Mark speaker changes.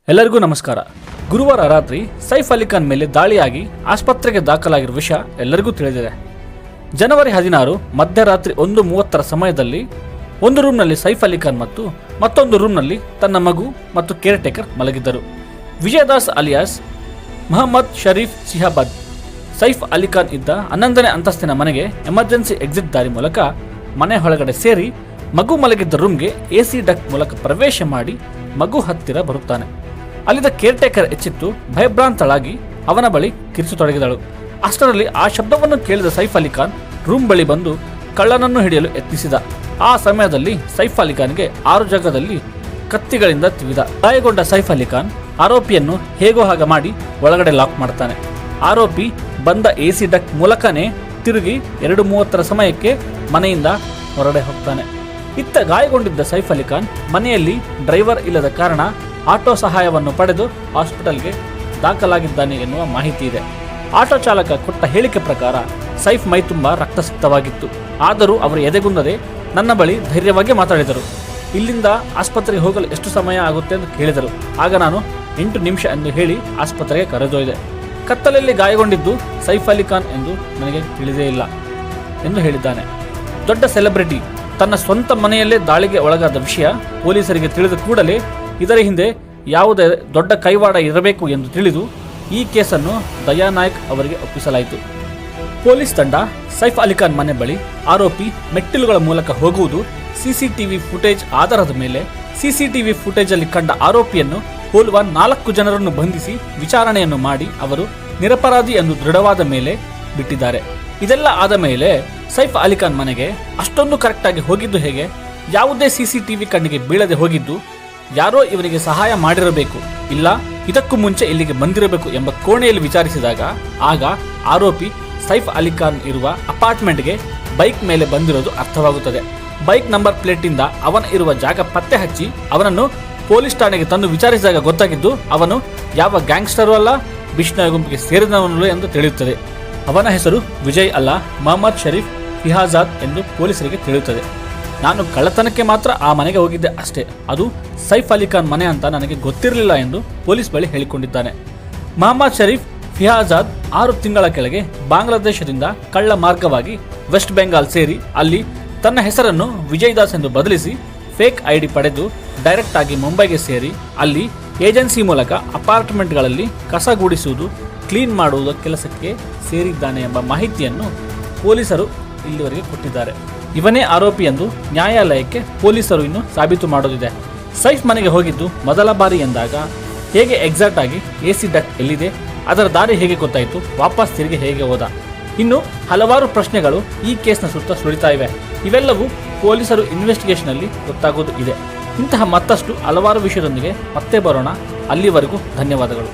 Speaker 1: ಎಲ್ಲರಿಗೂ ನಮಸ್ಕಾರ. ಗುರುವಾರ ರಾತ್ರಿ ಸೈಫ್ ಅಲಿ ಖಾನ್ ಮೇಲೆ ದಾಳಿಯಾಗಿ ಆಸ್ಪತ್ರೆಗೆ ದಾಖಲಾಗಿರುವ ವಿಷಯ ಎಲ್ಲರಿಗೂ ತಿಳಿದಿದೆ. ಜನವರಿ 16 ಮಧ್ಯರಾತ್ರಿ 1:30 ಸಮಯದಲ್ಲಿ ಒಂದು ರೂಮ್ನಲ್ಲಿ ಸೈಫ್ ಅಲಿ ಖಾನ್ ಮತ್ತು ಮತ್ತೊಂದು ರೂಮ್ನಲ್ಲಿ ತನ್ನ ಮಗು ಮತ್ತು ಕೇರ್ ಟೇಕರ್ ಮಲಗಿದ್ದರು. ವಿಜಯದಾಸ್ ಅಲಿಯಾಸ್ ಮೊಹಮ್ಮದ್ ಶರೀಫ್ ಸಿಹಾಬಾದ್ ಸೈಫ್ ಅಲಿ ಖಾನ್ ಇದ್ದ 11ನೇ ಅಂತಸ್ತಿನ ಮನೆಗೆ ಎಮರ್ಜೆನ್ಸಿ ಎಕ್ಸಿಟ್ ದಾರಿ ಮೂಲಕ ಮನೆ ಒಳಗಡೆ ಸೇರಿ ಮಗು ಮಲಗಿದ್ದ ರೂಮ್ಗೆ ಎಸಿ ಡಕ್ಟ್ ಮೂಲಕ ಪ್ರವೇಶ ಮಾಡಿ ಮಗು ಹತ್ತಿರ ಬರುತ್ತಾನೆ. ಅಲ್ಲಿದ್ದ ಕೇರ್ ಟೇಕರ್ ಎಚ್ಚೆತ್ತು ಭಯಭ್ರಾಂತಳಾಗಿ ಅವನ ಬಳಿ ಕಿರಿಚತೊಡಗಿದಳು. ಅಷ್ಟರಲ್ಲಿ ಆ ಶಬ್ದವನ್ನು ಕೇಳಿದ ಸೈಫ್ ಅಲಿ ಖಾನ್ ರೂಮ್ ಬಳಿ ಬಂದು ಕಳ್ಳನನ್ನು ಹಿಡಿಯಲು ಯತ್ನಿಸಿದ. ಆ ಸಮಯದಲ್ಲಿ ಸೈಫ್ ಅಲಿ ಖಾನ್ಗೆ 6 ಜಾಗದಲ್ಲಿ ಕತ್ತಿಗಳಿಂದ ತಿವಿದ. ಗಾಯಗೊಂಡ ಸೈಫ್ ಅಲಿ ಖಾನ್ ಆರೋಪಿಯನ್ನು ಹೇಗೋ ಹಾಗ ಮಾಡಿ ಒಳಗಡೆ ಲಾಕ್ ಮಾಡ್ತಾನೆ. ಆರೋಪಿ ಬಂದ ಎಸಿ ಡಕ್ಟ್ ಮೂಲಕನೇ ತಿರುಗಿ 2:30 ಸಮಯಕ್ಕೆ ಮನೆಯಿಂದ ಹೊರಡೆ ಹೋಗ್ತಾನೆ. ಇತ್ತ ಗಾಯಗೊಂಡಿದ್ದ ಸೈಫ್ ಅಲಿ ಖಾನ್ ಮನೆಯಲ್ಲಿ ಡ್ರೈವರ್ ಇಲ್ಲದ ಕಾರಣ ಆಟೋ ಸಹಾಯವನ್ನು ಪಡೆದು ಹಾಸ್ಪಿಟಲ್ಗೆ ದಾಖಲಾಗಿದ್ದಾನೆ ಎನ್ನುವ ಮಾಹಿತಿ ಇದೆ. ಆಟೋ ಚಾಲಕ ಕೊಟ್ಟ ಹೇಳಿಕೆ ಪ್ರಕಾರ ಸೈಫ್ ಮೈ ತುಂಬ ರಕ್ತಸಿಕ್ತವಾಗಿತ್ತು. ಆದರೂ ಅವರು ಎದೆಗುಂದದೆ ನನ್ನ ಬಳಿ ಧೈರ್ಯವಾಗಿ ಮಾತಾಡಿದರು. ಇಲ್ಲಿಂದ ಆಸ್ಪತ್ರೆಗೆ ಹೋಗಲು ಎಷ್ಟು ಸಮಯ ಆಗುತ್ತೆ ಎಂದು ಕೇಳಿದರು. ಆಗ ನಾನು 8 ನಿಮಿಷ ಎಂದು ಹೇಳಿ ಆಸ್ಪತ್ರೆಗೆ ಕರೆದೊಯ್ದೆ. ಕತ್ತಲಲ್ಲಿ ಗಾಯಗೊಂಡಿದ್ದು ಸೈಫ್ ಅಲಿ ಖಾನ್ ಎಂದು ನನಗೆ ತಿಳಿದೇ ಇಲ್ಲ ಎಂದು ಹೇಳಿದ್ದಾನೆ. ದೊಡ್ಡ ಸೆಲೆಬ್ರಿಟಿ ತನ್ನ ಸ್ವಂತ ಮನೆಯಲ್ಲೇ ದಾಳಿಗೆ ಒಳಗಾದ ವಿಷಯ ಪೊಲೀಸರಿಗೆ ತಿಳಿದ ಕೂಡಲೇ ಇದರ ಹಿಂದೆ ಯಾವುದೇ ದೊಡ್ಡ ಕೈವಾಡ ಇರಬೇಕು ಎಂದು ತಿಳಿದು ಈ ಕೇಸನ್ನು ದಯಾ ನಾಯಕ್ ಅವರಿಗೆ ಒಪ್ಪಿಸಲಾಯಿತು. ಪೊಲೀಸ್ ತಂಡ ಸೈಫ್ ಅಲಿ ಖಾನ್ ಮನೆ ಬಳಿ ಆರೋಪಿ ಮೆಟ್ಟಿಲುಗಳ ಮೂಲಕ ಹೋಗುವುದು ಸಿಸಿಟಿವಿ ಫುಟೇಜ್ ಆಧಾರದ ಮೇಲೆ ಸಿಸಿಟಿವಿ ಫುಟೇಜ್ ಅಲ್ಲಿ ಕಂಡ ಆರೋಪಿಯನ್ನು ಹೋಲುವ 4 ಜನರನ್ನು ಬಂಧಿಸಿ ವಿಚಾರಣೆಯನ್ನು ಮಾಡಿ ಅವರು ನಿರಪರಾಧಿ ಎಂದು ದೃಢವಾದ ಮೇಲೆ ಬಿಟ್ಟಿದ್ದಾರೆ. ಇದೆಲ್ಲ ಆದ ಮೇಲೆ ಸೈಫ್ ಅಲಿ ಖಾನ್ ಮನೆಗೆ ಅಷ್ಟೊಂದು ಕರೆಕ್ಟ್ ಆಗಿ ಹೋಗಿದ್ದು ಹೇಗೆ? ಯಾವುದೇ ಸಿಸಿಟಿವಿ ಕಣ್ಣಿಗೆ ಬೀಳದೆ ಹೋಗಿದ್ದು ಯಾರೋ ಇವನಿಗೆ ಸಹಾಯ ಮಾಡಿರಬೇಕು, ಇಲ್ಲ ಇದಕ್ಕೂ ಮುಂಚೆ ಇಲ್ಲಿಗೆ ಬಂದಿರಬೇಕು ಎಂಬ ಕೋಣೆಯಲ್ಲಿ ವಿಚಾರಿಸಿದಾಗ ಆಗ ಆರೋಪಿ ಸೈಫ್ ಅಲಿ ಖಾನ್ ಇರುವ ಅಪಾರ್ಟ್ಮೆಂಟ್ಗೆ ಬೈಕ್ ಮೇಲೆ ಬಂದಿರೋದು ಅರ್ಥವಾಗುತ್ತದೆ. ಬೈಕ್ ನಂಬರ್ ಪ್ಲೇಟ್ ಇಂದ ಅವನ ಇರುವ ಜಾಗ ಪತ್ತೆ ಹಚ್ಚಿ ಅವನನ್ನು ಪೊಲೀಸ್ ಠಾಣೆಗೆ ತಂದು ವಿಚಾರಿಸಿದಾಗ ಗೊತ್ತಾಗಿದ್ದು ಅವನು ಯಾವ ಗ್ಯಾಂಗ್ಸ್ಟರು ಅಲ್ಲ, ಬಿಷ್ಣೋಯ್ ಗುಂಪಿಗೆ ಸೇರಿದವನು ಎಂದು ತಿಳಿಯುತ್ತದೆ. ಅವನ ಹೆಸರು ವಿಜಯ್ ಅಲ್ಲ, ಮೊಹಮ್ಮದ್ ಶರೀಫ್ ಫಿಹಾಜಾದ್ ಎಂದು ಪೊಲೀಸರಿಗೆ ತಿಳಿಯುತ್ತದೆ. ನಾನು ಕಳ್ಳತನಕ್ಕೆ ಮಾತ್ರ ಆ ಮನೆಗೆ ಹೋಗಿದ್ದೆ ಅಷ್ಟೇ, ಅದು ಸೈಫ್ ಅಲಿ ಖಾನ್ ಮನೆ ಅಂತ ನನಗೆ ಗೊತ್ತಿರಲಿಲ್ಲ ಎಂದು ಪೊಲೀಸ್ ಬಳಿ ಹೇಳಿಕೊಂಡಿದ್ದಾನೆ. ಮೊಹಮ್ಮದ್ ಶರೀಫ್ ಫಿಹಾಜಾದ್ 6 ತಿಂಗಳ ಕೆಳಗೆ ಬಾಂಗ್ಲಾದೇಶದಿಂದ ಕಳ್ಳ ಮಾರ್ಗವಾಗಿ ವೆಸ್ಟ್ ಬೆಂಗಾಲ್ ಸೇರಿ ಅಲ್ಲಿ ತನ್ನ ಹೆಸರನ್ನು ವಿಜಯ್ ದಾಸ್ ಎಂದು ಬದಲಿಸಿ ಫೇಕ್ ಐಡಿ ಪಡೆದು ಡೈರೆಕ್ಟ್ ಆಗಿ ಮುಂಬೈಗೆ ಸೇರಿ ಅಲ್ಲಿ ಏಜೆನ್ಸಿ ಮೂಲಕ ಅಪಾರ್ಟ್ಮೆಂಟ್ಗಳಲ್ಲಿ ಕಸ ಗೂಡಿಸುವುದು, ಕ್ಲೀನ್ ಮಾಡುವುದ ಕೆಲಸಕ್ಕೆ ಸೇರಿದ್ದಾನೆ ಎಂಬ ಮಾಹಿತಿಯನ್ನು ಪೊಲೀಸರು ಇಲ್ಲಿವರೆಗೆ ಕೊಟ್ಟಿದ್ದಾರೆ. ಇವನೇ ಆರೋಪಿ ಎಂದು ನ್ಯಾಯಾಲಯಕ್ಕೆ ಪೊಲೀಸರು ಇನ್ನು ಸಾಬೀತು ಮಾಡೋದಿದೆ. ಸೈಫ್ ಮನೆಗೆ ಹೋಗಿದ್ದು ಮೊದಲ ಬಾರಿ ಎಂದಾಗ ಹೇಗೆ ಎಕ್ಸಾಕ್ಟ್ ಆಗಿ ಎಸಿ ಡಕ್ಟ್ ಎಲ್ಲಿದೆ, ಅದರ ದಾರಿ ಹೇಗೆ ಗೊತ್ತಾಯಿತು, ವಾಪಸ್ ತಿರುಗಿ ಹೇಗೆ ಹೋದ, ಇನ್ನು ಹಲವಾರು ಪ್ರಶ್ನೆಗಳು ಈ ಕೇಸ್ನ ಸುತ್ತ ಸುಳಿತಾ ಇವೆ. ಇವೆಲ್ಲವೂ ಪೊಲೀಸರು ಇನ್ವೆಸ್ಟಿಗೇಷನ್ ಅಲ್ಲಿ ಗೊತ್ತಾಗೋದು ಇದೆ. ಇಂತಹ ಮತ್ತಷ್ಟು ಹಲವಾರು ವಿಷಯದೊಂದಿಗೆ ಮತ್ತೆ ಬರೋಣ. ಅಲ್ಲಿವರೆಗೂ ಧನ್ಯವಾದಗಳು.